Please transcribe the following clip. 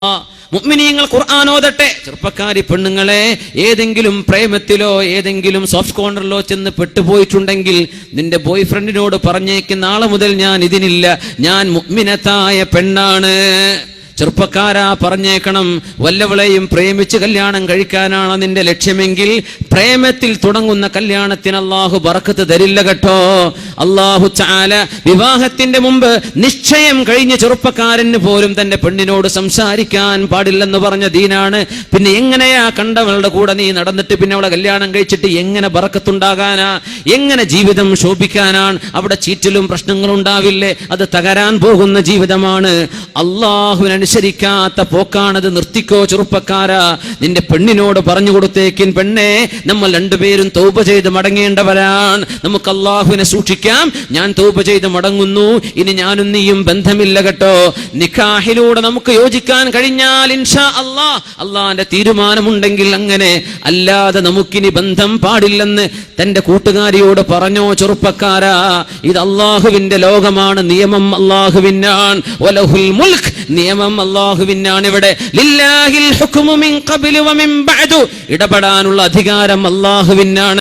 മുഅ്മിനീങ്ങൾ ഖുർആൻ ഓതട്ടെ. ചെറുപ്പക്കാരി പെണ്ണുങ്ങളെ, ഏതെങ്കിലും പ്രേമത്തിലോ ഏതെങ്കിലും സോഫ്റ്റ് കോർണറിലോ ചെന്ന് പെട്ടുപോയിട്ടുണ്ടെങ്കിൽ നിന്റെ ബോയ് ഫ്രണ്ടിനോട് പറഞ്ഞേക്ക്, നാളെ മുതൽ ഞാൻ ഇതിനില്ല, ഞാൻ മുഅ്മിനത്തായ പെണ്ണാണ്. ചെറുപ്പക്കാരാ, പറഞ്ഞേക്കണം. വല്ലവളെയും പ്രേമിച്ച് കല്യാണം കഴിക്കാനാണ് നിന്റെ ലക്ഷ്യമെങ്കിൽ പ്രേമത്തിൽ തുടങ്ങുന്ന കല്യാണത്തിന് അള്ളാഹു ബറക്കത്ത് തരില്ല കേട്ടോ. അള്ളാഹു തആല വിവാഹത്തിന്റെ മുമ്പ് നിശ്ചയം കഴിഞ്ഞ ചെറുപ്പക്കാരന് പോലും തന്റെ പെണ്ണിനോട് സംസാരിക്കാൻ പാടില്ലെന്ന് പറഞ്ഞ ദീനാണ്. പിന്നെ എങ്ങനെയാ കണ്ടവളുടെ കൂടെ നീ നടന്നിട്ട് പിന്നെ അവളെ കല്യാണം കഴിച്ചിട്ട് എങ്ങനെ ബറക്കത്തുണ്ടാകാനാ? എങ്ങനെ ജീവിതം ശോഭിക്കാനാണ്? അവിടെ ചീറ്റലും പ്രശ്നങ്ങളും ഉണ്ടാവില്ലേ? അത് തകരാൻ പോകുന്ന ജീവിതമാണ്. അള്ളാഹുവിനെ അനുസരിക്കാത്ത പോക്കാണത്. നിർത്തിക്കോ ചെറുപ്പക്കാരാ. നിന്റെ പെണ്ണിനോട് പറഞ്ഞു കൊടുത്തേക്കിൻ, പെണ്ണെ, നമ്മൾ രണ്ടുപേരും തൗബ ചെയ്ത് മടങ്ങേണ്ടവരാണ്. നമുക്ക് അള്ളാഹുവിനെ സൂക്ഷിക്കാം. ഞാൻ തൗബ ചെയ്ത് മടങ്ങുന്നു, ഇനി ഞാനും നീയും ബന്ധമില്ല കേട്ടോ. നിക്കാഹിലൂടെ നമുക്ക് യോജിക്കാൻ കഴിഞ്ഞാൽ ഇൻഷാ അല്ലാഹ്, അള്ളാന്റെ തീരുമാനമുണ്ടെങ്കിൽ അങ്ങനെ, അല്ലാതെ നമുക്കിനി ബന്ധം പാടില്ലെന്ന് തന്റെ കൂട്ടുകാരിയോട് പറഞ്ഞോ ചെറുപ്പക്കാരാ. ഇത് അള്ളാഹുവിന്റെ ലോകമാണ്. നിയമം അള്ളാഹുവിനാണ്. വലഹുൽ മുൽക്ക്, നിയമം അല്ലാഹുവിനാണ്. ഇവിടെ ലില്ലാഹിൽ ഹുക്മു മിൻ ഖബ്ലു വ മിൻ ബഅദു, ഇടപെടാനുള്ള അധികാരം അല്ലാഹുവിനാണ്.